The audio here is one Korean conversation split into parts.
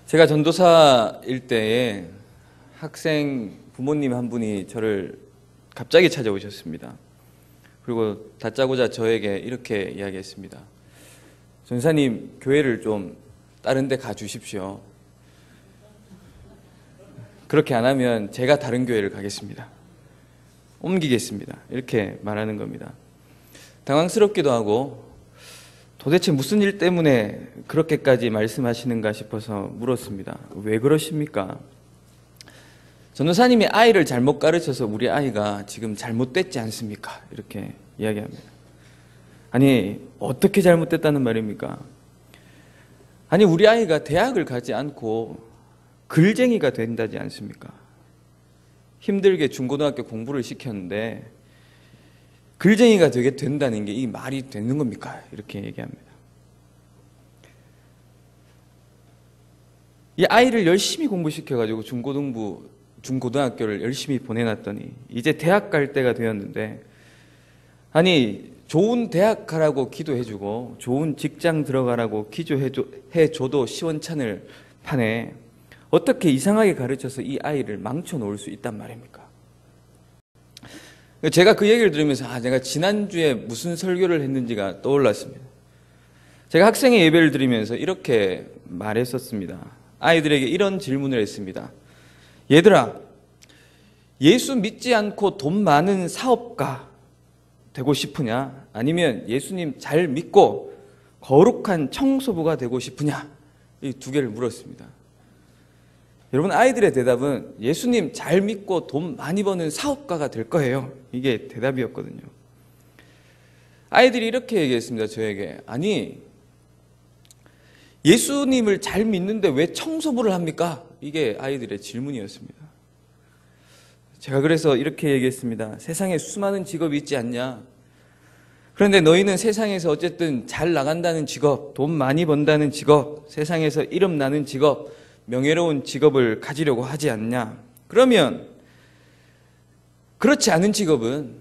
제가 전도사일 때에 학생 부모님 한 분이 저를 갑자기 찾아오셨습니다. 그리고 다짜고짜 저에게 이렇게 이야기했습니다. 전사님, 교회를 좀 다른 데 가주십시오. 그렇게 안 하면 제가 다른 교회를 가겠습니다. 옮기겠습니다. 이렇게 말하는 겁니다. 당황스럽기도 하고 도대체 무슨 일 때문에 그렇게까지 말씀하시는가 싶어서 물었습니다. 왜 그러십니까? 전도사님이 아이를 잘못 가르쳐서 우리 아이가 지금 잘못됐지 않습니까? 이렇게 이야기합니다. 아니, 어떻게 잘못됐다는 말입니까? 아니, 우리 아이가 대학을 가지 않고 글쟁이가 된다지 않습니까? 힘들게 중고등학교 공부를 시켰는데 글쟁이가 되게 된다는 게 이 말이 되는 겁니까? 이렇게 얘기합니다. 이 아이를 열심히 공부시켜가지고 중고등학교를 열심히 보내놨더니 이제 대학 갈 때가 되었는데, 아니, 좋은 대학 가라고 기도해주고 좋은 직장 들어가라고 기도해줘도 시원찮을 판에 어떻게 이상하게 가르쳐서 이 아이를 망쳐놓을 수 있단 말입니까? 제가 그 얘기를 들으면서 내가 지난주에 무슨 설교를 했는지가 떠올랐습니다. 제가 학생의 예배를 드리면서 이렇게 말했었습니다. 아이들에게 이런 질문을 했습니다. 얘들아, 예수 믿지 않고 돈 많은 사업가 되고 싶으냐? 아니면 예수님 잘 믿고 거룩한 청소부가 되고 싶으냐? 이 두 개를 물었습니다. 여러분, 아이들의 대답은 예수님 잘 믿고 돈 많이 버는 사업가가 될 거예요. 이게 대답이었거든요. 아이들이 이렇게 얘기했습니다. 저에게. 아니, 예수님을 잘 믿는데 왜 청소부를 합니까? 이게 아이들의 질문이었습니다. 제가 그래서 이렇게 얘기했습니다. 세상에 수많은 직업이 있지 않냐? 그런데 너희는 세상에서 어쨌든 잘 나간다는 직업, 돈 많이 번다는 직업, 세상에서 이름 나는 직업, 명예로운 직업을 가지려고 하지 않냐? 그러면 그렇지 않은 직업은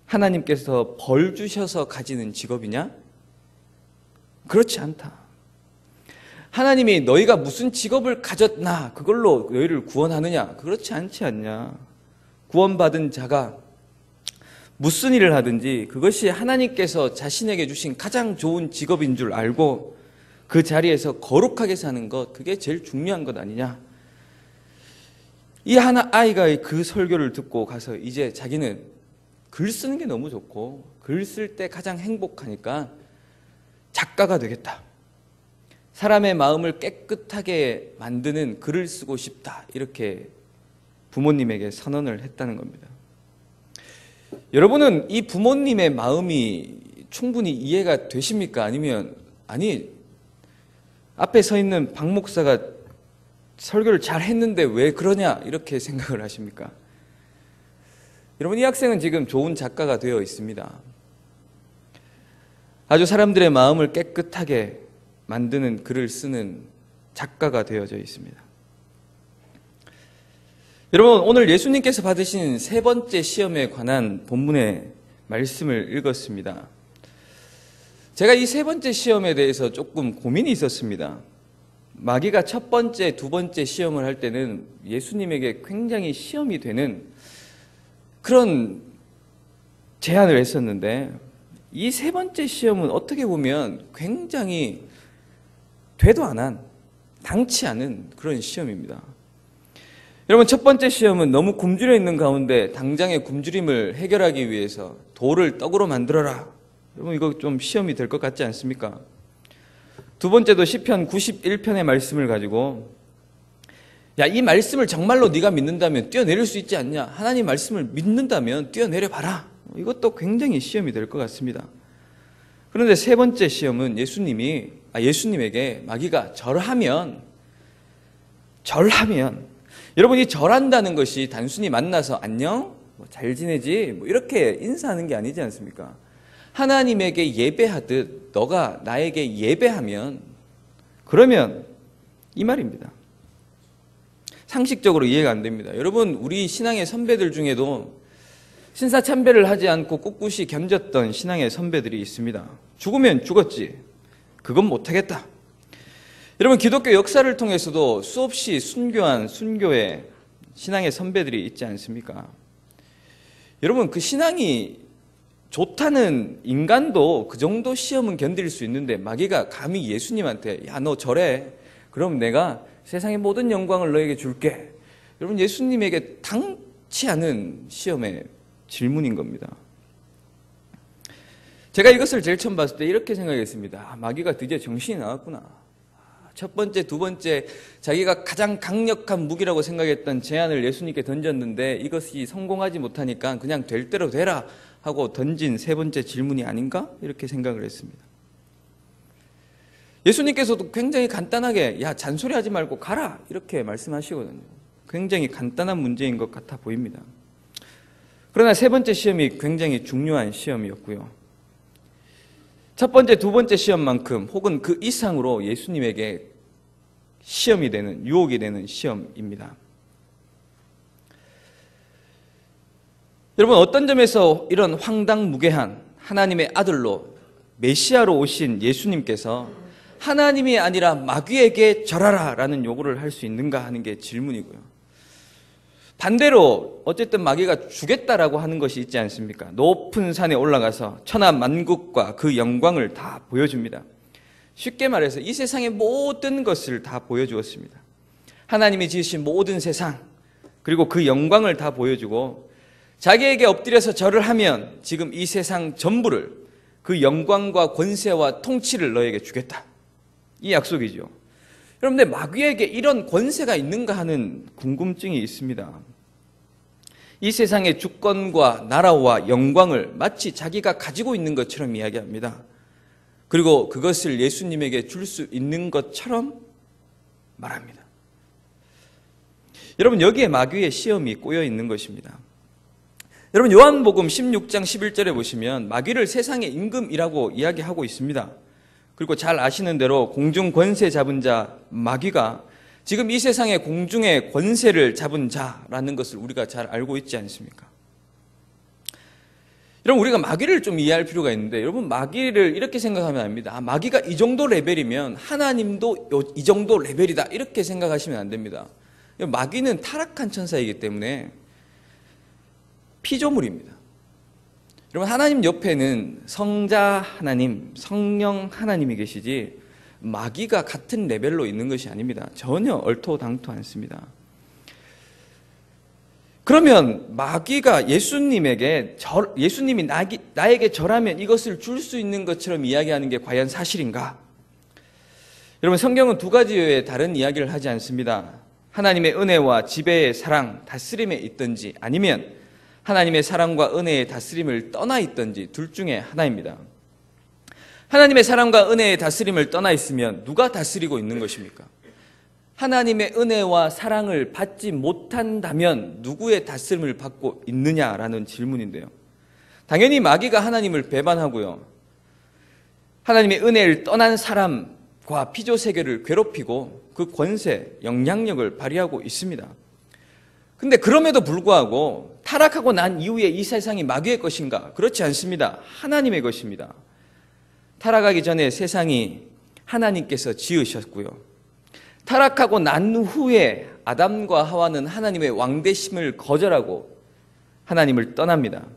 하나님께서 벌 주셔서 가지는 직업이냐? 그렇지 않다. 하나님이 너희가 무슨 직업을 가졌나 그걸로 너희를 구원하느냐? 그렇지 않지 않냐? 구원받은 자가 무슨 일을 하든지 그것이 하나님께서 자신에게 주신 가장 좋은 직업인 줄 알고 그 자리에서 거룩하게 사는 것, 그게 제일 중요한 것 아니냐? 이 아이가 그 설교를 듣고 가서 이제 자기는 글 쓰는 게 너무 좋고 글 쓸 때 가장 행복하니까 작가가 되겠다. 사람의 마음을 깨끗하게 만드는 글을 쓰고 싶다. 이렇게 부모님에게 선언을 했다는 겁니다. 여러분은 이 부모님의 마음이 충분히 이해가 되십니까? 아니면 앞에 서 있는 박 목사가 설교를 잘 했는데 왜 그러냐? 이렇게 생각을 하십니까? 여러분, 이 학생은 지금 좋은 작가가 되어 있습니다. 아주 사람들의 마음을 깨끗하게 만드는 글을 쓰는 작가가 되어져 있습니다. 여러분, 오늘 예수님께서 받으신 세 번째 시험에 관한 본문의 말씀을 읽었습니다. 제가 이 세 번째 시험에 대해서 조금 고민이 있었습니다. 마귀가 첫 번째, 두 번째 시험을 할 때는 예수님에게 굉장히 시험이 되는 그런 제안을 했었는데, 이 세 번째 시험은 어떻게 보면 굉장히 되도 안 한, 당치 않은 그런 시험입니다. 여러분, 첫 번째 시험은 너무 굶주려 있는 가운데 당장의 굶주림을 해결하기 위해서 돌을 떡으로 만들어라. 여러분, 이거 좀 시험이 될 것 같지 않습니까? 두 번째도 시편 91편의 말씀을 가지고 이 말씀을 정말로 네가 믿는다면 뛰어내릴 수 있지 않냐? 하나님 말씀을 믿는다면 뛰어내려봐라. 이것도 굉장히 시험이 될 것 같습니다. 그런데 세 번째 시험은 예수님에게 마귀가 절하면 여러분, 이 절한다는 것이 단순히 만나서 안녕? 잘 지내지? 이렇게 인사하는 게 아니지 않습니까? 하나님에게 예배하듯 너가 나에게 예배하면, 그러면 이 말입니다. 상식적으로 이해가 안 됩니다. 여러분, 우리 신앙의 선배들 중에도 신사참배를 하지 않고 꿋꿋이 견뎠던 신앙의 선배들이 있습니다. 죽으면 죽었지, 그건 못하겠다. 여러분, 기독교 역사를 통해서도 수없이 순교한 순교의 신앙의 선배들이 있지 않습니까? 여러분, 그 신앙이 좋다는 인간도 그 정도 시험은 견딜 수 있는데 마귀가 감히 예수님한테 야, 너 저래. 그럼 내가 세상의 모든 영광을 너에게 줄게. 여러분, 예수님에게 당치 않은 시험의 질문인 겁니다. 제가 이것을 제일 처음 봤을 때 이렇게 생각했습니다. 마귀가 드디어 정신이 나왔구나. 첫 번째, 두 번째 자기가 가장 강력한 무기라고 생각했던 제안을 예수님께 던졌는데 이것이 성공하지 못하니까 그냥 될 대로 되라 하고 던진 세 번째 질문이 아닌가? 이렇게 생각을 했습니다. 예수님께서도 굉장히 간단하게 야, 잔소리하지 말고 가라 이렇게 말씀하시거든요. 굉장히 간단한 문제인 것 같아 보입니다. 그러나 세 번째 시험이 굉장히 중요한 시험이었고요. 첫 번째, 두 번째 시험만큼 혹은 그 이상으로 예수님에게 시험이 되는, 유혹이 되는 시험입니다. 여러분, 어떤 점에서 이런 황당무계한 하나님의 아들로 메시아로 오신 예수님께서 하나님이 아니라 마귀에게 절하라 라는 요구를 할 수 있는가 하는 게 질문이고요. 반대로 어쨌든 마귀가 주겠다라고 하는 것이 있지 않습니까? 높은 산에 올라가서 천하 만국과 그 영광을 다 보여줍니다. 쉽게 말해서 이 세상의 모든 것을 다 보여주었습니다. 하나님이 지으신 모든 세상 그리고 그 영광을 다 보여주고 자기에게 엎드려서 절을 하면 지금 이 세상 전부를 그 영광과 권세와 통치를 너에게 주겠다. 이 약속이죠. 여러분들 마귀에게 이런 권세가 있는가 하는 궁금증이 있습니다. 이 세상의 주권과 나라와 영광을 마치 자기가 가지고 있는 것처럼 이야기합니다. 그리고 그것을 예수님에게 줄 수 있는 것처럼 말합니다. 여러분, 여기에 마귀의 시험이 꼬여 있는 것입니다. 여러분, 요한복음 16장 11절에 보시면 마귀를 세상의 임금이라고 이야기하고 있습니다. 그리고 잘 아시는 대로 공중 권세 잡은 자 마귀가 지금 이 세상의 공중의 권세를 잡은 자라는 것을 우리가 잘 알고 있지 않습니까? 여러분, 우리가 마귀를 좀 이해할 필요가 있는데 여러분, 마귀를 이렇게 생각하면 안 됩니다. 마귀가 이 정도 레벨이면 하나님도 이 정도 레벨이다 이렇게 생각하시면 안 됩니다. 마귀는 타락한 천사이기 때문에 피조물입니다. 여러분, 하나님 옆에는 성자 하나님, 성령 하나님이 계시지 마귀가 같은 레벨로 있는 것이 아닙니다. 전혀 얼토당토 않습니다. 그러면 마귀가 예수님이 나에게 절하면 이것을 줄 수 있는 것처럼 이야기하는 게 과연 사실인가? 여러분, 성경은 두 가지의 다른 이야기를 하지 않습니다. 하나님의 은혜와 지배의 사랑, 다스림에 있든지 아니면 하나님의 사랑과 은혜의 다스림을 떠나 있든지 둘 중에 하나입니다. 하나님의 사랑과 은혜의 다스림을 떠나 있으면 누가 다스리고 있는 것입니까? 하나님의 은혜와 사랑을 받지 못한다면 누구의 다스림을 받고 있느냐라는 질문인데요. 당연히 마귀가 하나님을 배반하고요. 하나님의 은혜를 떠난 사람과 피조세계를 괴롭히고 그 권세, 영향력을 발휘하고 있습니다. 근데 그럼에도 불구하고 타락하고 난 이후에 이 세상이 마귀의 것인가? 그렇지 않습니다. 하나님의 것입니다. 타락하기 전에 세상이 하나님께서 지으셨고요. 타락하고 난 후에 아담과 하와는 하나님의 왕되심을 거절하고 하나님을 떠납니다.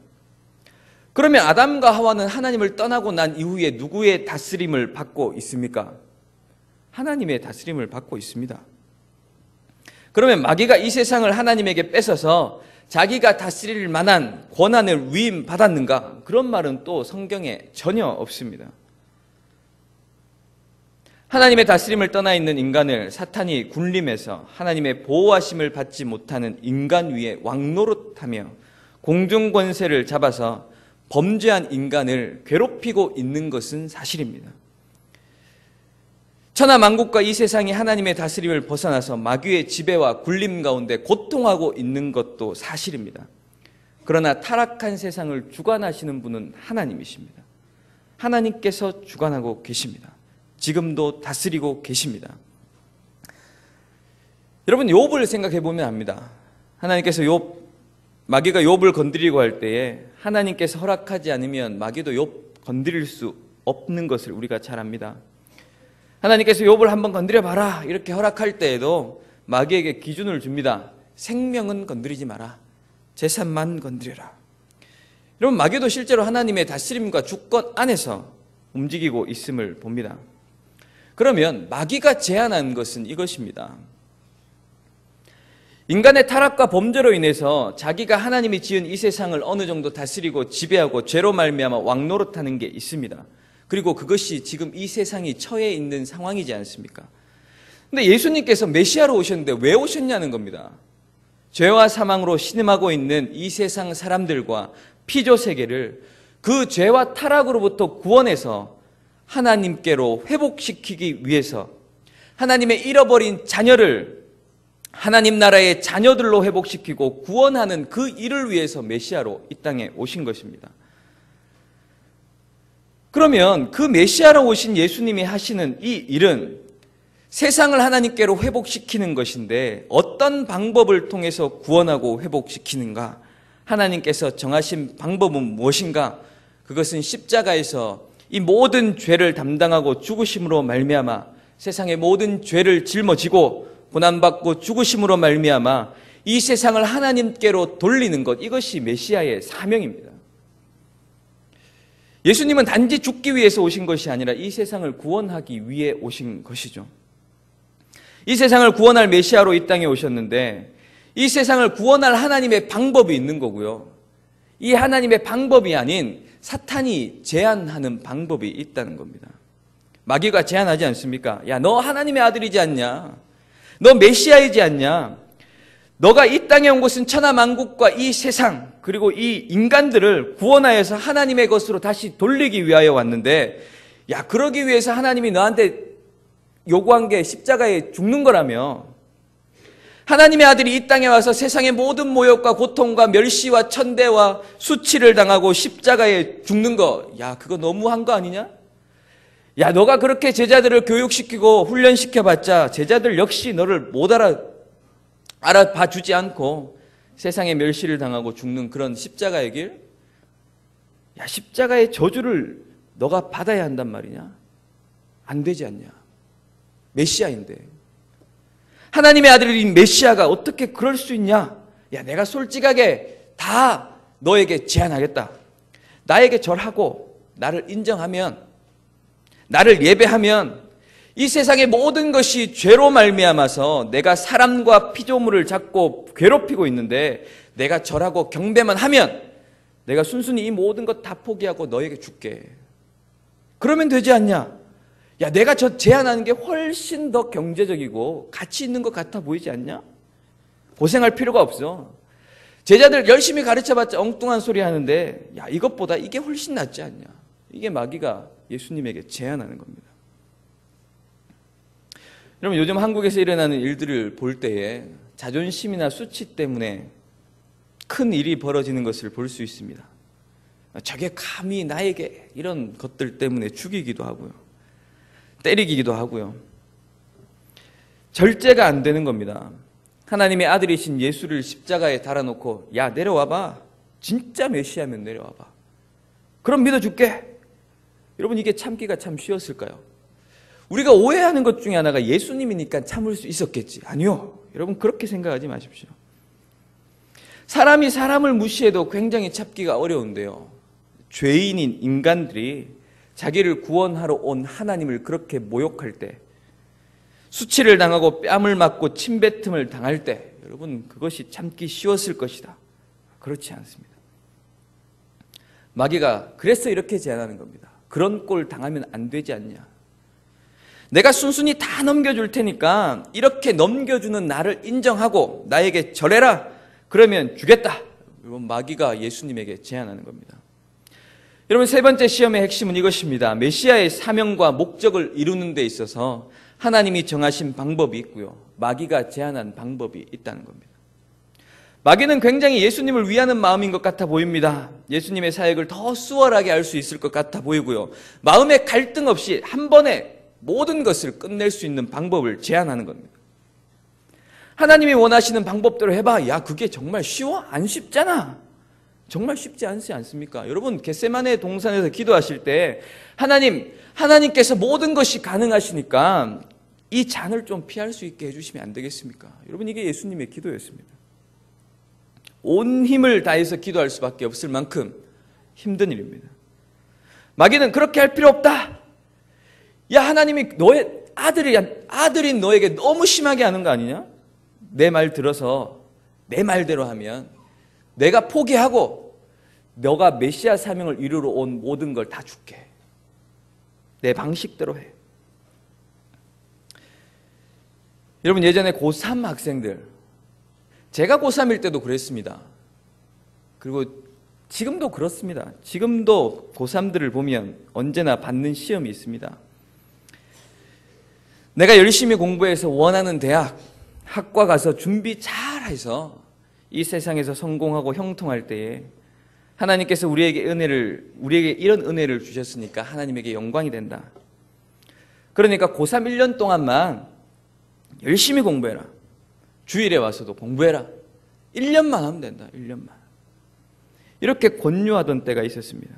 그러면 아담과 하와는 하나님을 떠나고 난 이후에 누구의 다스림을 받고 있습니까? 하나님의 다스림을 받고 있습니다. 그러면 마귀가 이 세상을 하나님에게 뺏어서 자기가 다스릴 만한 권한을 위임받았는가? 그런 말은 또 성경에 전혀 없습니다. 하나님의 다스림을 떠나 있는 인간을 사탄이 군림해서 하나님의 보호하심을 받지 못하는 인간 위에 왕노릇하며 공중 권세를 잡아서 범죄한 인간을 괴롭히고 있는 것은 사실입니다. 천하 만국과 이 세상이 하나님의 다스림을 벗어나서 마귀의 지배와 굴림 가운데 고통하고 있는 것도 사실입니다. 그러나 타락한 세상을 주관하시는 분은 하나님이십니다. 하나님께서 주관하고 계십니다. 지금도 다스리고 계십니다. 여러분, 욥을 생각해 보면 압니다. 하나님께서 마귀가 욥을 건드리고 할 때에 하나님께서 허락하지 않으면 마귀도 욥 건드릴 수 없는 것을 우리가 잘 압니다. 하나님께서 욥을 한번 건드려봐라 이렇게 허락할 때에도 마귀에게 기준을 줍니다. 생명은 건드리지 마라. 재산만 건드려라. 여러분, 마귀도 실제로 하나님의 다스림과 주권 안에서 움직이고 있음을 봅니다. 그러면 마귀가 제안한 것은 이것입니다. 인간의 타락과 범죄로 인해서 자기가 하나님이 지은 이 세상을 어느 정도 다스리고 지배하고 죄로 말미암아 왕노릇하는 게 있습니다. 그리고 그것이 지금 이 세상이 처해 있는 상황이지 않습니까? 근데 예수님께서 메시아로 오셨는데 왜 오셨냐는 겁니다. 죄와 사망으로 신음하고 있는 이 세상 사람들과 피조 세계를 그 죄와 타락으로부터 구원해서 하나님께로 회복시키기 위해서 하나님의 잃어버린 자녀를 하나님 나라의 자녀들로 회복시키고 구원하는 그 일을 위해서 메시아로 이 땅에 오신 것입니다. 그러면 그 메시아로 오신 예수님이 하시는 이 일은 세상을 하나님께로 회복시키는 것인데 어떤 방법을 통해서 구원하고 회복시키는가? 하나님께서 정하신 방법은 무엇인가? 그것은 십자가에서 이 모든 죄를 담당하고 죽으심으로 말미암아 세상의 모든 죄를 짊어지고 고난받고 죽으심으로 말미암아 이 세상을 하나님께로 돌리는 것, 이것이 메시아의 사명입니다. 예수님은 단지 죽기 위해서 오신 것이 아니라 이 세상을 구원하기 위해 오신 것이죠. 이 세상을 구원할 메시아로 이 땅에 오셨는데 이 세상을 구원할 하나님의 방법이 있는 거고요. 이 하나님의 방법이 아닌 사탄이 제안하는 방법이 있다는 겁니다. 마귀가 제안하지 않습니까? 야, 너 하나님의 아들이지 않냐? 너 메시아이지 않냐? 너가 이 땅에 온 것은 천하만국과 이 세상 그리고 이 인간들을 구원하여서 하나님의 것으로 다시 돌리기 위하여 왔는데, 야, 그러기 위해서 하나님이 너한테 요구한 게 십자가에 죽는 거라며. 하나님의 아들이 이 땅에 와서 세상의 모든 모욕과 고통과 멸시와 천대와 수치를 당하고 십자가에 죽는 거, 야, 그거 너무한 거 아니냐? 야, 너가 그렇게 제자들을 교육시키고 훈련시켜봤자 제자들 역시 너를 못 알아봐 주지 않고 세상의 멸시를 당하고 죽는 그런 십자가의 길? 야, 십자가의 저주를 너가 받아야 한단 말이냐? 안 되지 않냐? 메시아인데. 하나님의 아들인 메시아가 어떻게 그럴 수 있냐? 야, 내가 솔직하게 다 너에게 제안하겠다. 나에게 절하고 나를 인정하면, 나를 예배하면 이 세상의 모든 것이 죄로 말미암아서 내가 사람과 피조물을 잡고 괴롭히고 있는데 내가 절하고 경배만 하면 내가 순순히 이 모든 것 다 포기하고 너에게 줄게. 그러면 되지 않냐? 야, 내가 저 제안하는 게 훨씬 더 경제적이고 가치 있는 것 같아 보이지 않냐? 고생할 필요가 없어. 제자들 열심히 가르쳐봤자 엉뚱한 소리 하는데, 야, 이것보다 이게 훨씬 낫지 않냐? 이게 마귀가 예수님에게 제안하는 겁니다. 여러분, 요즘 한국에서 일어나는 일들을 볼 때에 자존심이나 수치 때문에 큰 일이 벌어지는 것을 볼 수 있습니다. 저게 감히 나에게 이런 것들 때문에 죽이기도 하고요. 때리기도 하고요. 절제가 안 되는 겁니다. 하나님의 아들이신 예수를 십자가에 달아놓고, 야, 내려와봐. 진짜 메시아면 내려와봐. 그럼 믿어줄게. 여러분, 이게 참기가 참 쉬웠을까요? 우리가 오해하는 것 중에 하나가 예수님이니까 참을 수 있었겠지. 아니요. 여러분, 그렇게 생각하지 마십시오. 사람이 사람을 무시해도 굉장히 참기가 어려운데요. 죄인인 인간들이 자기를 구원하러 온 하나님을 그렇게 모욕할 때, 수치를 당하고 뺨을 맞고 침뱉음을 당할 때, 여러분, 그것이 참기 쉬웠을 것이다. 그렇지 않습니다. 마귀가 그래서 이렇게 제안하는 겁니다. 그런 꼴 당하면 안 되지 않냐? 내가 순순히 다 넘겨줄 테니까 이렇게 넘겨주는 나를 인정하고 나에게 절해라. 그러면 주겠다. 여러분, 마귀가 예수님에게 제안하는 겁니다. 여러분, 세 번째 시험의 핵심은 이것입니다. 메시아의 사명과 목적을 이루는 데 있어서 하나님이 정하신 방법이 있고요. 마귀가 제안한 방법이 있다는 겁니다. 마귀는 굉장히 예수님을 위하는 마음인 것 같아 보입니다. 예수님의 사역을 더 수월하게 할 수 있을 것 같아 보이고요. 마음의 갈등 없이 한 번에 모든 것을 끝낼 수 있는 방법을 제안하는 겁니다. 하나님이 원하시는 방법대로 해봐. 야, 그게 정말 쉬워? 안 쉽잖아. 정말 쉽지 않지 않습니까? 여러분, 겟세마네 동산에서 기도하실 때 하나님께서 모든 것이 가능하시니까 이 잔을 좀 피할 수 있게 해주시면 안 되겠습니까? 여러분, 이게 예수님의 기도였습니다. 온 힘을 다해서 기도할 수밖에 없을 만큼 힘든 일입니다. 마귀는 그렇게 할 필요 없다. 야, 하나님이 너의 아들인 너에게 너무 심하게 하는 거 아니냐? 내 말 들어서 내 말대로 하면 내가 포기하고 너가 메시아 사명을 이루러 온 모든 걸 다 줄게. 내 방식대로 해. 여러분, 예전에 고3 학생들, 제가 고3일 때도 그랬습니다. 그리고 지금도 그렇습니다. 지금도 고3들을 보면 언제나 받는 시험이 있습니다. 내가 열심히 공부해서 원하는 대학, 학과 가서 준비 잘해서 이 세상에서 성공하고 형통할 때에 하나님께서 우리에게 이런 은혜를 주셨으니까 하나님에게 영광이 된다. 그러니까 고3 1년 동안만 열심히 공부해라. 주일에 와서도 공부해라. 1년만 하면 된다. 1년만. 이렇게 권유하던 때가 있었습니다.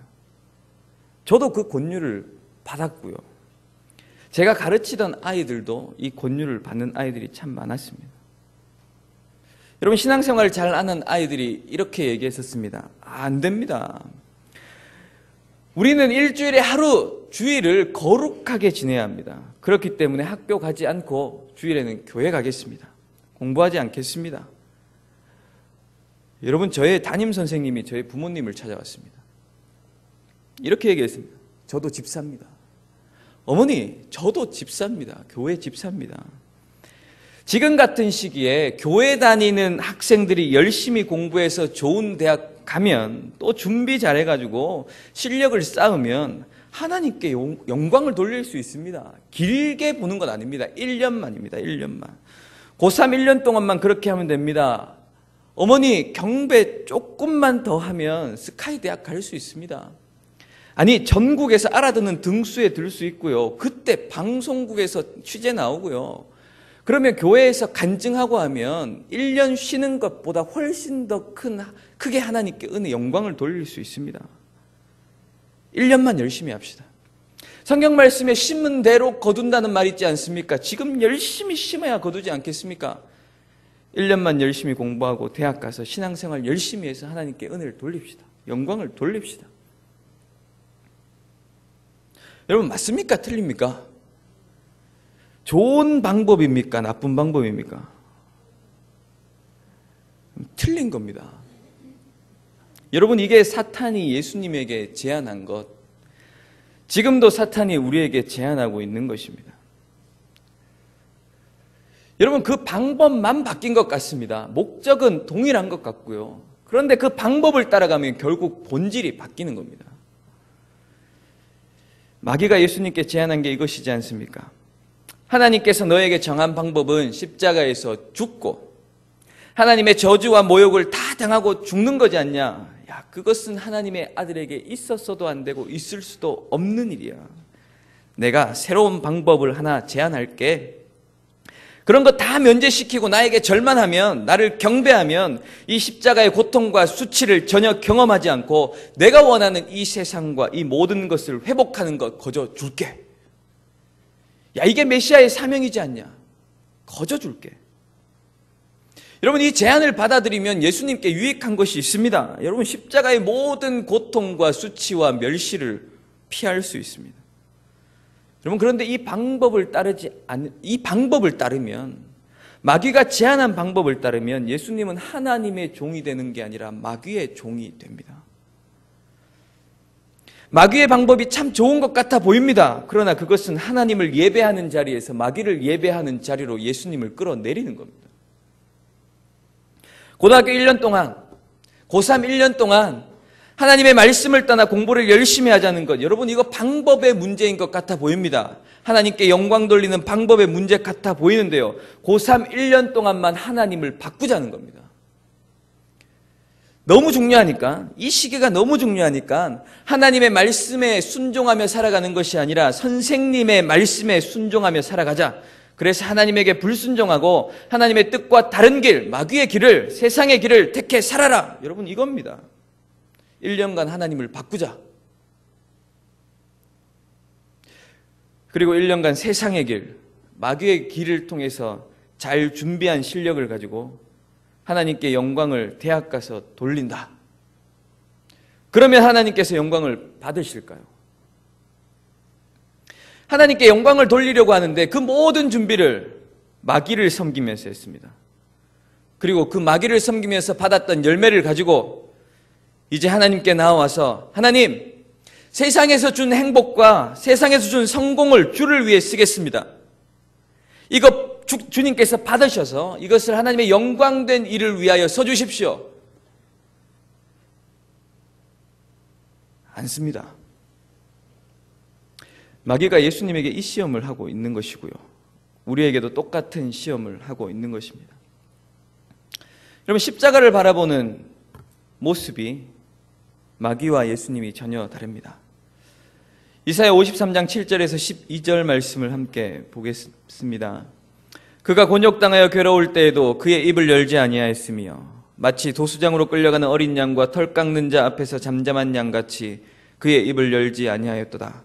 저도 그 권유를 받았고요. 제가 가르치던 아이들도 이 권유를 받는 아이들이 참 많았습니다. 여러분, 신앙생활을 잘 아는 아이들이 이렇게 얘기했었습니다. 안 됩니다. 우리는 일주일에 하루 주일을 거룩하게 지내야 합니다. 그렇기 때문에 학교 가지 않고 주일에는 교회 가겠습니다. 공부하지 않겠습니다. 여러분, 저의 담임 선생님이 저희 부모님을 찾아왔습니다. 이렇게 얘기했습니다. 저도 집사입니다. 어머니, 저도 집사입니다. 교회 집사입니다. 지금 같은 시기에 교회 다니는 학생들이 열심히 공부해서 좋은 대학 가면 또 준비 잘해가지고 실력을 쌓으면 하나님께 영광을 돌릴 수 있습니다. 길게 보는 건 아닙니다. 1년만입니다. 1년만. 고3 1년 동안만 그렇게 하면 됩니다. 어머니, 경배 조금만 더 하면 스카이 대학 갈 수 있습니다. 아니, 전국에서 알아듣는 등수에 들 수 있고요. 그때 방송국에서 취재 나오고요. 그러면 교회에서 간증하고 하면 1년 쉬는 것보다 훨씬 더 크게 하나님께 은혜, 영광을 돌릴 수 있습니다. 1년만 열심히 합시다. 성경 말씀에 심은 대로 거둔다는 말 있지 않습니까? 지금 열심히 심어야 거두지 않겠습니까? 1년만 열심히 공부하고 대학 가서 신앙생활 열심히 해서 하나님께 은혜를 돌립시다. 영광을 돌립시다. 여러분, 맞습니까? 틀립니까? 좋은 방법입니까? 나쁜 방법입니까? 틀린 겁니다. 여러분, 이게 사탄이 예수님에게 제안한 것, 지금도 사탄이 우리에게 제안하고 있는 것입니다. 여러분, 그 방법만 바뀐 것 같습니다. 목적은 동일한 것 같고요. 그런데 그 방법을 따라가면 결국 본질이 바뀌는 겁니다. 마귀가 예수님께 제안한 게 이것이지 않습니까? 하나님께서 너에게 정한 방법은 십자가에서 죽고 하나님의 저주와 모욕을 다 당하고 죽는 거지 않냐? 야, 그것은 하나님의 아들에게 있었어도 안 되고 있을 수도 없는 일이야. 내가 새로운 방법을 하나 제안할게. 그런 거 다 면제시키고 나에게 절만하면, 나를 경배하면 이 십자가의 고통과 수치를 전혀 경험하지 않고 내가 원하는 이 세상과 이 모든 것을 회복하는 것 거저 줄게. 야, 이게 메시아의 사명이지 않냐? 거저 줄게. 여러분, 이 제안을 받아들이면 예수님께 유익한 것이 있습니다. 여러분, 십자가의 모든 고통과 수치와 멸시를 피할 수 있습니다. 여러분, 그런데 이 방법을 따르면, 마귀가 제안한 방법을 따르면 예수님은 하나님의 종이 되는 게 아니라 마귀의 종이 됩니다. 마귀의 방법이 참 좋은 것 같아 보입니다. 그러나 그것은 하나님을 예배하는 자리에서 마귀를 예배하는 자리로 예수님을 끌어내리는 겁니다. 고등학교 1년 동안, 고3 1년 동안 하나님의 말씀을 떠나 공부를 열심히 하자는 것, 여러분, 이거 방법의 문제인 것 같아 보입니다. 하나님께 영광 돌리는 방법의 문제 같아 보이는데요, 고3 1년 동안만 하나님을 바꾸자는 겁니다. 너무 중요하니까, 이 시기가 너무 중요하니까 하나님의 말씀에 순종하며 살아가는 것이 아니라 선생님의 말씀에 순종하며 살아가자. 그래서 하나님에게 불순종하고 하나님의 뜻과 다른 길, 마귀의 길을, 세상의 길을 택해 살아라. 여러분, 이겁니다. 1년간 하나님을 바꾸자. 그리고 1년간 세상의 길, 마귀의 길을 통해서 잘 준비한 실력을 가지고 하나님께 영광을 대학 가서 돌린다. 그러면 하나님께서 영광을 받으실까요? 하나님께 영광을 돌리려고 하는데 그 모든 준비를 마귀를 섬기면서 했습니다. 그리고 그 마귀를 섬기면서 받았던 열매를 가지고 이제 하나님께 나와서 하나님, 세상에서 준 행복과 세상에서 준 성공을 주를 위해 쓰겠습니다. 이거 주님께서 받으셔서 이것을 하나님의 영광된 일을 위하여 써주십시오. 않습니다. 마귀가 예수님에게 이 시험을 하고 있는 것이고요. 우리에게도 똑같은 시험을 하고 있는 것입니다. 여러분, 십자가를 바라보는 모습이 마귀와 예수님이 전혀 다릅니다. 이사야 53장 7절에서 12절 말씀을 함께 보겠습니다. 그가 곤욕당하여 괴로울 때에도 그의 입을 열지 아니하였으며 마치 도수장으로 끌려가는 어린 양과 털 깎는 자 앞에서 잠잠한 양같이 그의 입을 열지 아니하였도다.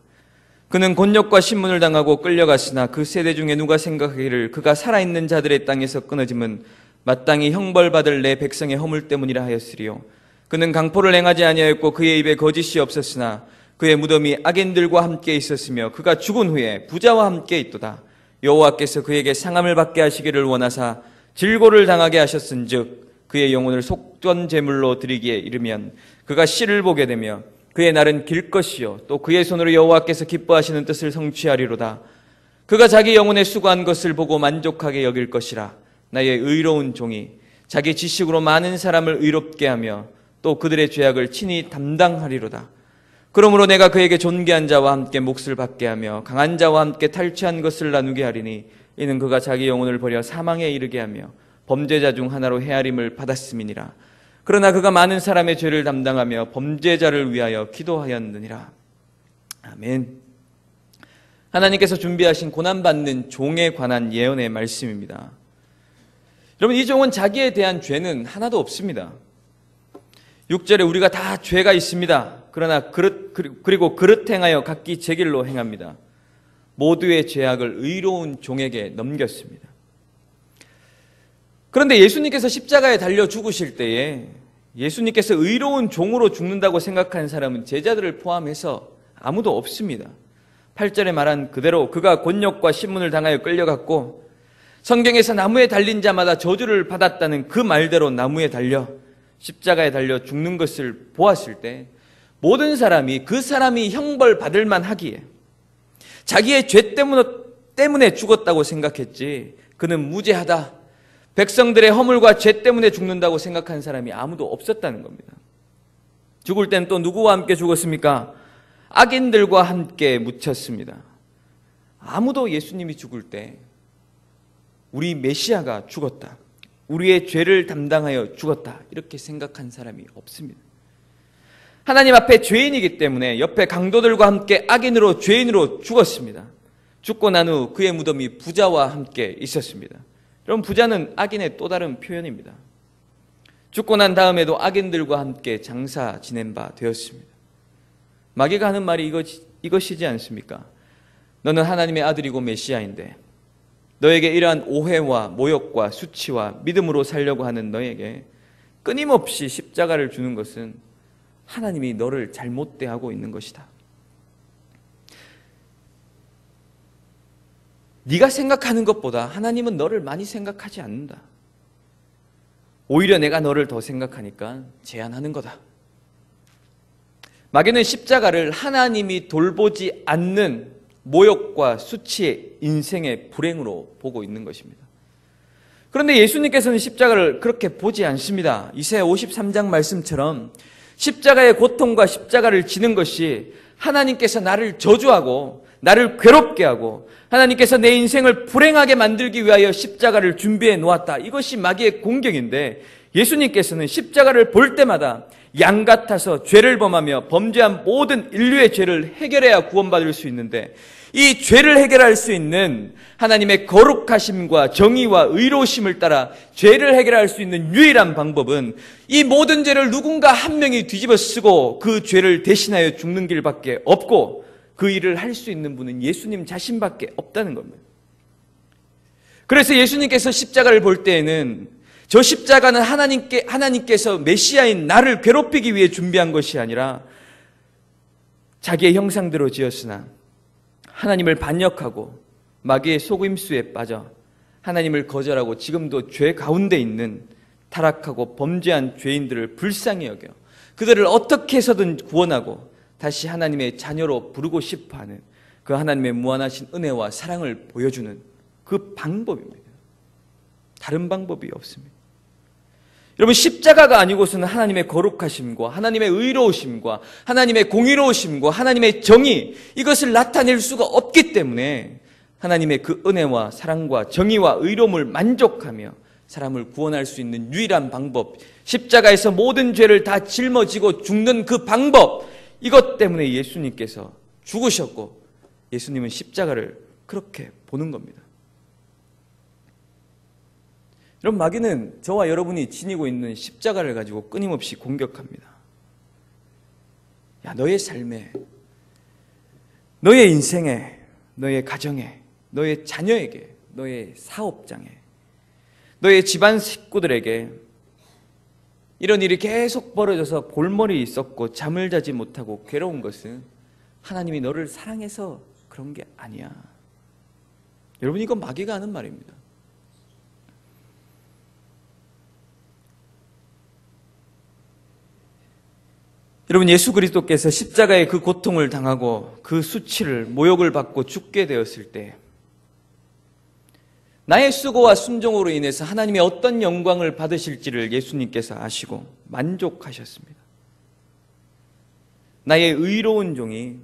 그는 곤욕과 신문을 당하고 끌려갔으나 그 세대 중에 누가 생각하기를 그가 살아있는 자들의 땅에서 끊어짐은 마땅히 형벌받을 내 백성의 허물 때문이라 하였으리요. 그는 강포를 행하지 아니하였고 그의 입에 거짓이 없었으나 그의 무덤이 악인들과 함께 있었으며 그가 죽은 후에 부자와 함께 있도다. 여호와께서 그에게 상함을 받게 하시기를 원하사 질고를 당하게 하셨은즉 그의 영혼을 속전 제물로 드리기에 이르면 그가 씨를 보게 되며 그의 날은 길 것이요 또 그의 손으로 여호와께서 기뻐하시는 뜻을 성취하리로다. 그가 자기 영혼에 수고한 것을 보고 만족하게 여길 것이라. 나의 의로운 종이 자기 지식으로 많은 사람을 의롭게 하며 또 그들의 죄악을 친히 담당하리로다. 그러므로 내가 그에게 존귀한 자와 함께 몫을 받게 하며 강한 자와 함께 탈취한 것을 나누게 하리니 이는 그가 자기 영혼을 버려 사망에 이르게 하며 범죄자 중 하나로 헤아림을 받았음이니라. 그러나 그가 많은 사람의 죄를 담당하며 범죄자를 위하여 기도하였느니라. 아멘. 하나님께서 준비하신 고난받는 종에 관한 예언의 말씀입니다. 여러분, 이 종은 자기에 대한 죄는 하나도 없습니다. 6절에 우리가 다 죄가 있습니다. 그러나 그리고 그릇 행하여 각기 제 길로 행합니다. 모두의 죄악을 의로운 종에게 넘겼습니다. 그런데 예수님께서 십자가에 달려 죽으실 때에 예수님께서 의로운 종으로 죽는다고 생각한 사람은 제자들을 포함해서 아무도 없습니다. 8절에 말한 그대로 그가 곤욕과 신문을 당하여 끌려갔고 성경에서 나무에 달린 자마다 저주를 받았다는 그 말대로 나무에 달려 십자가에 달려 죽는 것을 보았을 때 모든 사람이 그 사람이 형벌 받을 만하기에 자기의 죄 때문에 죽었다고 생각했지 그는 무죄하다, 백성들의 허물과 죄 때문에 죽는다고 생각한 사람이 아무도 없었다는 겁니다. 죽을 땐 또 누구와 함께 죽었습니까? 악인들과 함께 묻혔습니다. 아무도 예수님이 죽을 때 우리 메시아가 죽었다, 우리의 죄를 담당하여 죽었다 이렇게 생각한 사람이 없습니다. 하나님 앞에 죄인이기 때문에 옆에 강도들과 함께 악인으로 죄인으로 죽었습니다. 죽고 난 후 그의 무덤이 부자와 함께 있었습니다. 여러분, 부자는 악인의 또 다른 표현입니다. 죽고 난 다음에도 악인들과 함께 장사 지낸 바 되었습니다. 마귀가 하는 말이 이것이지 않습니까? 너는 하나님의 아들이고 메시아인데 너에게 이러한 오해와 모욕과 수치와 믿음으로 살려고 하는 너에게 끊임없이 십자가를 주는 것은 하나님이 너를 잘못 대하고 있는 것이다. 네가 생각하는 것보다 하나님은 너를 많이 생각하지 않는다. 오히려 내가 너를 더 생각하니까 제한하는 거다. 마귀는 십자가를 하나님이 돌보지 않는 모욕과 수치의 인생의 불행으로 보고 있는 것입니다. 그런데 예수님께서는 십자가를 그렇게 보지 않습니다. 이사야 53장 말씀처럼 십자가의 고통과 십자가를 지는 것이 하나님께서 나를 저주하고 나를 괴롭게 하고 하나님께서 내 인생을 불행하게 만들기 위하여 십자가를 준비해 놓았다, 이것이 마귀의 공격인데 예수님께서는 십자가를 볼 때마다 양 같아서 죄를 범하며 범죄한 모든 인류의 죄를 해결해야 구원받을 수 있는데 이 죄를 해결할 수 있는 하나님의 거룩하심과 정의와 의로우심을 따라 죄를 해결할 수 있는 유일한 방법은 이 모든 죄를 누군가 한 명이 뒤집어 쓰고 그 죄를 대신하여 죽는 길밖에 없고, 그 일을 할 수 있는 분은 예수님 자신밖에 없다는 겁니다. 그래서 예수님께서 십자가를 볼 때에는 저 십자가는 하나님께서 메시아인 나를 괴롭히기 위해 준비한 것이 아니라 자기의 형상대로 지었으나 하나님을 반역하고 마귀의 속임수에 빠져 하나님을 거절하고 지금도 죄 가운데 있는 타락하고 범죄한 죄인들을 불쌍히 여겨 그들을 어떻게 해서든 구원하고 다시 하나님의 자녀로 부르고 싶어하는 그 하나님의 무한하신 은혜와 사랑을 보여주는 그 방법입니다. 다른 방법이 없습니다. 여러분, 십자가가 아니고서는 하나님의 거룩하심과 하나님의 의로우심과 하나님의 공의로우심과 하나님의 정의, 이것을 나타낼 수가 없기 때문에 하나님의 그 은혜와 사랑과 정의와 의로움을 만족하며 사람을 구원할 수 있는 유일한 방법, 십자가에서 모든 죄를 다 짊어지고 죽는 그 방법, 이것 때문에 예수님께서 죽으셨고 예수님은 십자가를 그렇게 보는 겁니다. 여러분, 마귀는 저와 여러분이 지니고 있는 십자가를 가지고 끊임없이 공격합니다. 야, 너의 삶에, 너의 인생에, 너의 가정에, 너의 자녀에게, 너의 사업장에, 너의 집안 식구들에게 이런 일이 계속 벌어져서 골머리 썩고 잠을 자지 못하고 괴로운 것은 하나님이 너를 사랑해서 그런 게 아니야. 여러분, 이건 마귀가 하는 말입니다. 여러분, 예수 그리스도께서 십자가의 그 고통을 당하고 그 수치를, 모욕을 받고 죽게 되었을 때 나의 수고와 순종으로 인해서 하나님이 어떤 영광을 받으실지를 예수님께서 아시고 만족하셨습니다. 나의 의로운 종이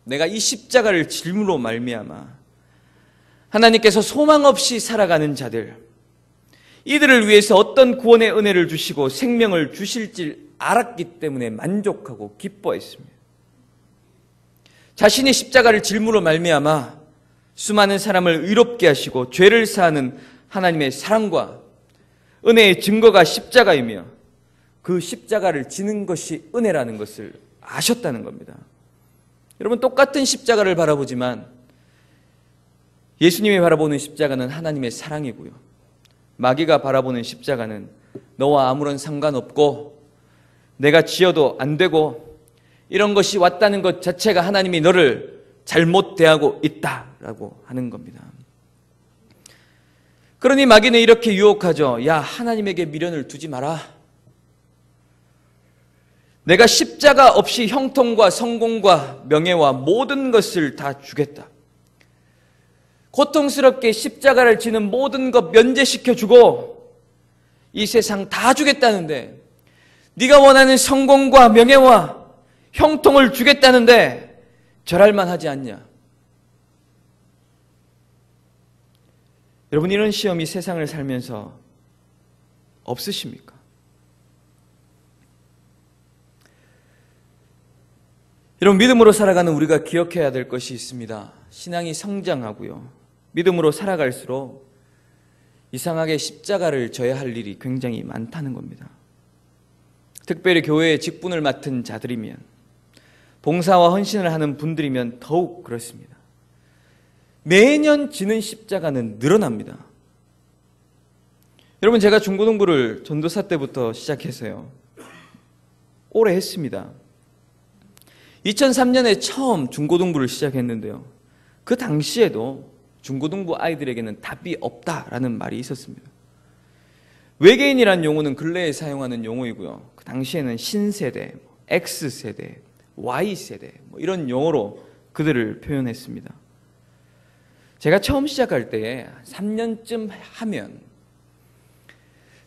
내가 이 십자가를 짐으로 말미암아 하나님께서 소망 없이 살아가는 자들, 이들을 위해서 어떤 구원의 은혜를 주시고 생명을 주실지 알았기 때문에 만족하고 기뻐했습니다. 자신이 십자가를 짐으로 말미암아 수많은 사람을 의롭게 하시고 죄를 사하는 하나님의 사랑과 은혜의 증거가 십자가이며 그 십자가를 지는 것이 은혜라는 것을 아셨다는 겁니다. 여러분, 똑같은 십자가를 바라보지만 예수님이 바라보는 십자가는 하나님의 사랑이고요, 마귀가 바라보는 십자가는 너와 아무런 상관없고 내가 지어도 안 되고 이런 것이 왔다는 것 자체가 하나님이 너를 잘못 대하고 있다라고 하는 겁니다. 그러니 마귀는 이렇게 유혹하죠. 야, 하나님에게 미련을 두지 마라. 내가 십자가 없이 형통과 성공과 명예와 모든 것을 다 주겠다. 고통스럽게 십자가를 지는 모든 것 면제시켜주고 이 세상 다 주겠다는데, 네가 원하는 성공과 명예와 형통을 주겠다는데 절할만 하지 않냐? 여러분, 이런 시험이 세상을 살면서 없으십니까? 여러분, 믿음으로 살아가는 우리가 기억해야 될 것이 있습니다. 신앙이 성장하고요, 믿음으로 살아갈수록 이상하게 십자가를 져야 할 일이 굉장히 많다는 겁니다. 특별히 교회의 직분을 맡은 자들이면, 봉사와 헌신을 하는 분들이면 더욱 그렇습니다. 매년 지는 십자가는 늘어납니다. 여러분, 제가 중고등부를 전도사 때부터 시작해서요, 오래 했습니다. 2003년에 처음 중고등부를 시작했는데요, 그 당시에도 중고등부 아이들에게는 답이 없다라는 말이 있었습니다. 외계인이라는 용어는 근래에 사용하는 용어이고요, 그 당시에는 신세대, X세대, Y세대 이런 용어로 그들을 표현했습니다. 제가 처음 시작할 때에 3년쯤 하면,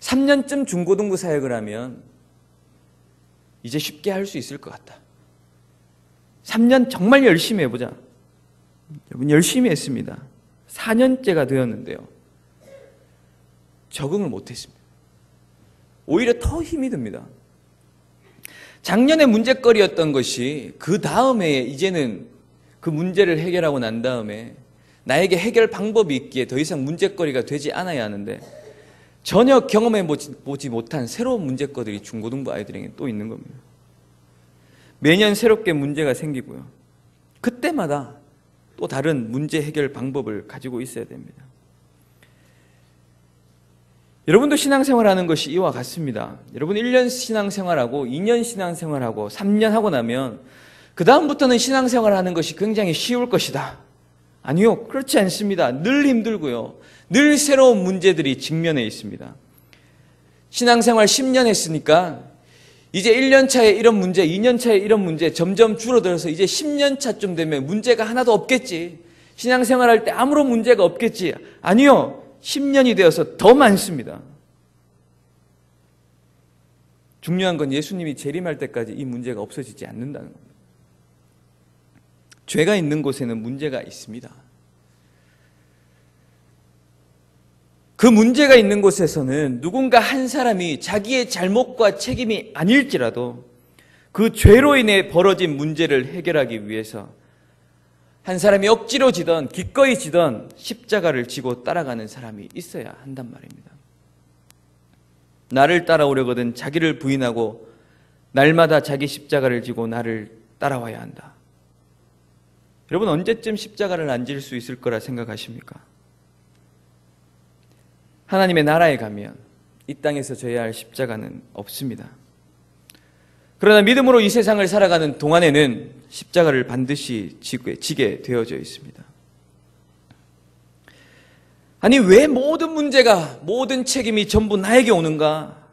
3년쯤 중고등부 사역을 하면 이제 쉽게 할 수 있을 것 같다. 3년 정말 열심히 해보자. 여러분, 열심히 했습니다. 4년째가 되었는데요, 적응을 못했습니다. 오히려 더 힘이 듭니다. 작년에 문제거리였던 것이 그 다음 해에 이제는 그 문제를 해결하고 난 다음에 나에게 해결 방법이 있기에 더 이상 문제거리가 되지 않아야 하는데 전혀 경험해 보지 못한 새로운 문제거리들이 중고등부 아이들에게 또 있는 겁니다. 매년 새롭게 문제가 생기고요. 그때마다 또 다른 문제 해결 방법을 가지고 있어야 됩니다. 여러분도 신앙생활하는 것이 이와 같습니다. 여러분 1년 신앙생활하고 2년 신앙생활하고 3년 하고 나면 그 다음부터는 신앙생활하는 것이 굉장히 쉬울 것이다. 아니요, 그렇지 않습니다. 늘 힘들고요. 늘 새로운 문제들이 직면해 있습니다. 신앙생활 10년 했으니까 이제 1년 차에 이런 문제, 2년 차에 이런 문제 점점 줄어들어서 이제 10년 차쯤 되면 문제가 하나도 없겠지. 신앙생활할 때 아무런 문제가 없겠지. 아니요. 10년이 되어서 더 많습니다. 중요한 건 예수님이 재림할 때까지 이 문제가 없어지지 않는다는 겁니다. 죄가 있는 곳에는 문제가 있습니다. 그 문제가 있는 곳에서는 누군가 한 사람이 자기의 잘못과 책임이 아닐지라도 그 죄로 인해 벌어진 문제를 해결하기 위해서 한 사람이 억지로 지던 기꺼이 지던 십자가를 지고 따라가는 사람이 있어야 한단 말입니다. 나를 따라오려거든 자기를 부인하고 날마다 자기 십자가를 지고 나를 따라와야 한다. 여러분 언제쯤 십자가를 안 질 수 있을 거라 생각하십니까? 하나님의 나라에 가면 이 땅에서 져야 할 십자가는 없습니다. 그러나 믿음으로 이 세상을 살아가는 동안에는 십자가를 반드시 지게 되어져 있습니다. 아니 왜 모든 문제가 모든 책임이 전부 나에게 오는가?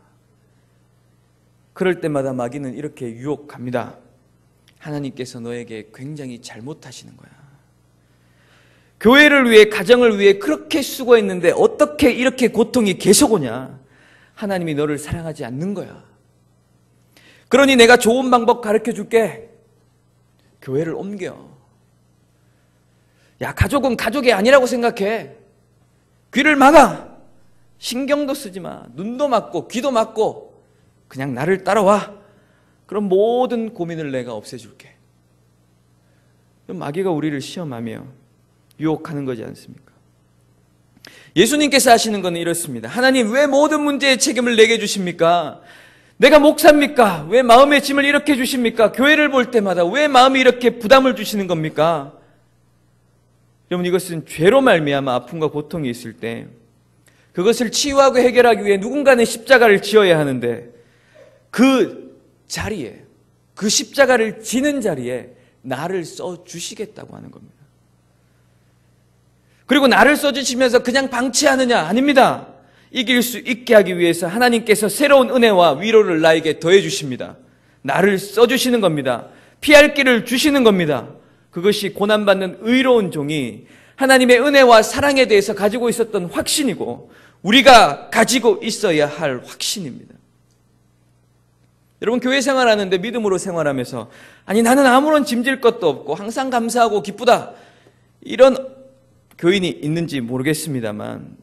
그럴 때마다 마귀는 이렇게 유혹합니다. 하나님께서 너에게 굉장히 잘못하시는 거야. 교회를 위해 가정을 위해 그렇게 수고했는데 어떻게 이렇게 고통이 계속 오냐? 하나님이 너를 사랑하지 않는 거야. 그러니 내가 좋은 방법 가르쳐 줄게. 교회를 옮겨. 야, 가족은 가족이 아니라고 생각해. 귀를 막아. 신경도 쓰지 마. 눈도 막고 귀도 막고 그냥 나를 따라와. 그럼 모든 고민을 내가 없애줄게. 마귀가 우리를 시험하며 유혹하는 거지 않습니까? 예수님께서 하시는 것은 이렇습니다. 하나님 왜 모든 문제의 책임을 내게 주십니까? 내가 목사입니까? 왜 마음의 짐을 이렇게 주십니까? 교회를 볼 때마다 왜 마음이 이렇게 부담을 주시는 겁니까? 여러분 이것은 죄로 말미암아 아픔과 고통이 있을 때 그것을 치유하고 해결하기 위해 누군가는 십자가를 지어야 하는데 그 자리에 그 십자가를 지는 자리에 나를 써주시겠다고 하는 겁니다. 그리고 나를 써주시면서 그냥 방치하느냐? 아닙니다. 이길 수 있게 하기 위해서 하나님께서 새로운 은혜와 위로를 나에게 더해 주십니다. 나를 써주시는 겁니다. 피할 길을 주시는 겁니다. 그것이 고난받는 의로운 종이 하나님의 은혜와 사랑에 대해서 가지고 있었던 확신이고 우리가 가지고 있어야 할 확신입니다. 여러분 교회 생활하는데 믿음으로 생활하면서 아니 나는 아무런 짐질 것도 없고 항상 감사하고 기쁘다 이런 교인이 있는지 모르겠습니다만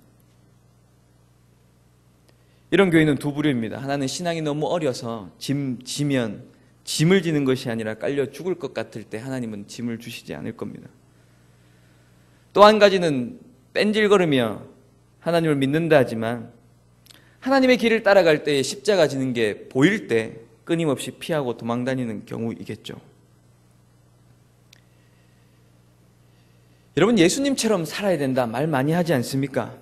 이런 교인은 두 부류입니다. 하나는 신앙이 너무 어려서 짐을 지는 것이 아니라 깔려 죽을 것 같을 때 하나님은 짐을 주시지 않을 겁니다. 또 한 가지는 뺀질거리며 하나님을 믿는다 하지만 하나님의 길을 따라갈 때 십자가 지는 게 보일 때 끊임없이 피하고 도망다니는 경우이겠죠. 여러분 예수님처럼 살아야 된다 말 많이 하지 않습니까?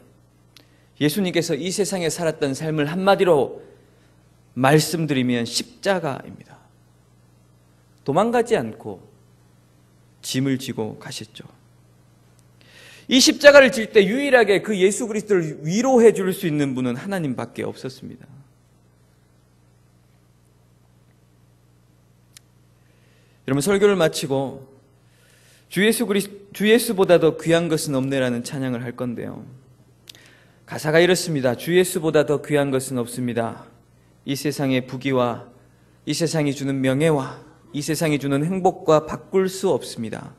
예수님께서 이 세상에 살았던 삶을 한마디로 말씀드리면 십자가입니다. 도망가지 않고 짐을 지고 가셨죠. 이 십자가를 질 때 유일하게 그 예수 그리스도를 위로해 줄 수 있는 분은 하나님밖에 없었습니다. 여러분 설교를 마치고 주 예수보다 더 귀한 것은 없네라는 찬양을 할 건데요. 가사가 이렇습니다. 주 예수보다 더 귀한 것은 없습니다. 이 세상의 부귀와 이 세상이 주는 명예와 이 세상이 주는 행복과 바꿀 수 없습니다.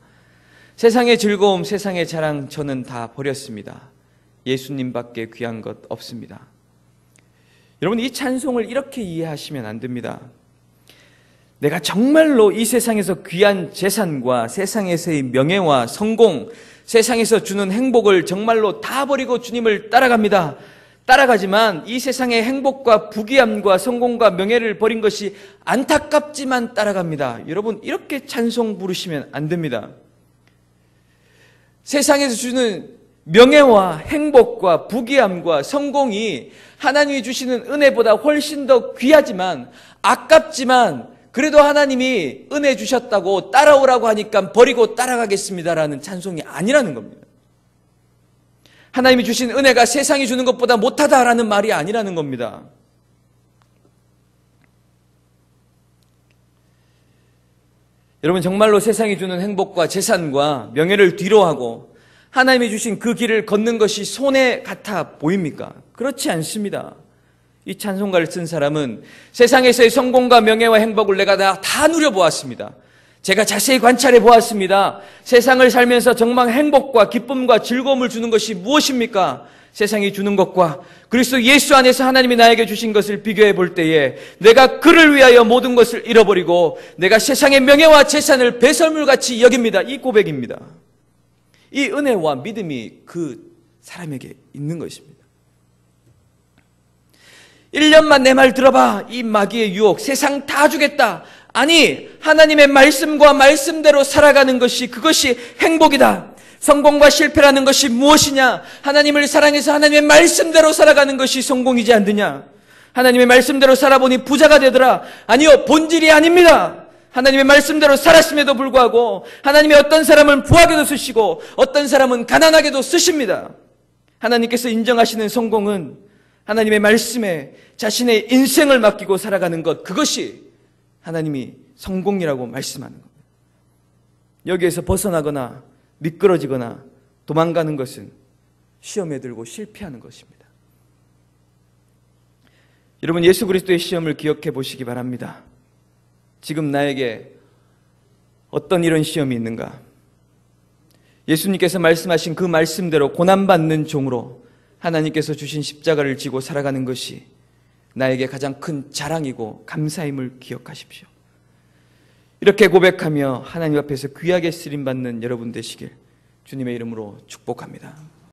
세상의 즐거움, 세상의 자랑 저는 다 버렸습니다. 예수님밖에 귀한 것 없습니다. 여러분 이 찬송을 이렇게 이해하시면 안 됩니다. 내가 정말로 이 세상에서 귀한 재산과 세상에서의 명예와 성공, 세상에서 주는 행복을 정말로 다 버리고 주님을 따라갑니다. 따라가지만 이 세상의 행복과 부귀함과 성공과 명예를 버린 것이 안타깝지만 따라갑니다. 여러분, 이렇게 찬송 부르시면 안 됩니다. 세상에서 주는 명예와 행복과 부귀함과 성공이 하나님이 주시는 은혜보다 훨씬 더 귀하지만 아깝지만 그래도 하나님이 은혜 주셨다고 따라오라고 하니까 버리고 따라가겠습니다라는 찬송이 아니라는 겁니다. 하나님이 주신 은혜가 세상이 주는 것보다 못하다라는 말이 아니라는 겁니다. 여러분, 정말로 세상이 주는 행복과 재산과 명예를 뒤로하고 하나님이 주신 그 길을 걷는 것이 손해 같아 보입니까? 그렇지 않습니다. 이 찬송가를 쓴 사람은 세상에서의 성공과 명예와 행복을 내가 다 누려보았습니다. 제가 자세히 관찰해 보았습니다. 세상을 살면서 정말 행복과 기쁨과 즐거움을 주는 것이 무엇입니까? 세상이 주는 것과 그리스도 예수 안에서 하나님이 나에게 주신 것을 비교해 볼 때에 내가 그를 위하여 모든 것을 잃어버리고 내가 세상의 명예와 재산을 배설물같이 여깁니다. 이 고백입니다. 이 은혜와 믿음이 그 사람에게 있는 것입니다. 1년만 내 말 들어봐. 이 마귀의 유혹, 세상 다 주겠다. 아니, 하나님의 말씀과 말씀대로 살아가는 것이 그것이 행복이다. 성공과 실패라는 것이 무엇이냐? 하나님을 사랑해서 하나님의 말씀대로 살아가는 것이 성공이지 않느냐? 하나님의 말씀대로 살아보니 부자가 되더라. 아니요, 본질이 아닙니다. 하나님의 말씀대로 살았음에도 불구하고 하나님의 어떤 사람은 부하게도 쓰시고 어떤 사람은 가난하게도 쓰십니다. 하나님께서 인정하시는 성공은 하나님의 말씀에 자신의 인생을 맡기고 살아가는 것, 그것이 하나님이 성공이라고 말씀하는 겁니다. 여기에서 벗어나거나 미끄러지거나 도망가는 것은 시험에 들고 실패하는 것입니다. 여러분, 예수 그리스도의 시험을 기억해 보시기 바랍니다. 지금 나에게 어떤 이런 시험이 있는가? 예수님께서 말씀하신 그 말씀대로 고난받는 종으로 하나님께서 주신 십자가를 지고 살아가는 것이 나에게 가장 큰 자랑이고 감사임을 기억하십시오. 이렇게 고백하며 하나님 앞에서 귀하게 쓰림받는 여러분 되시길 주님의 이름으로 축복합니다.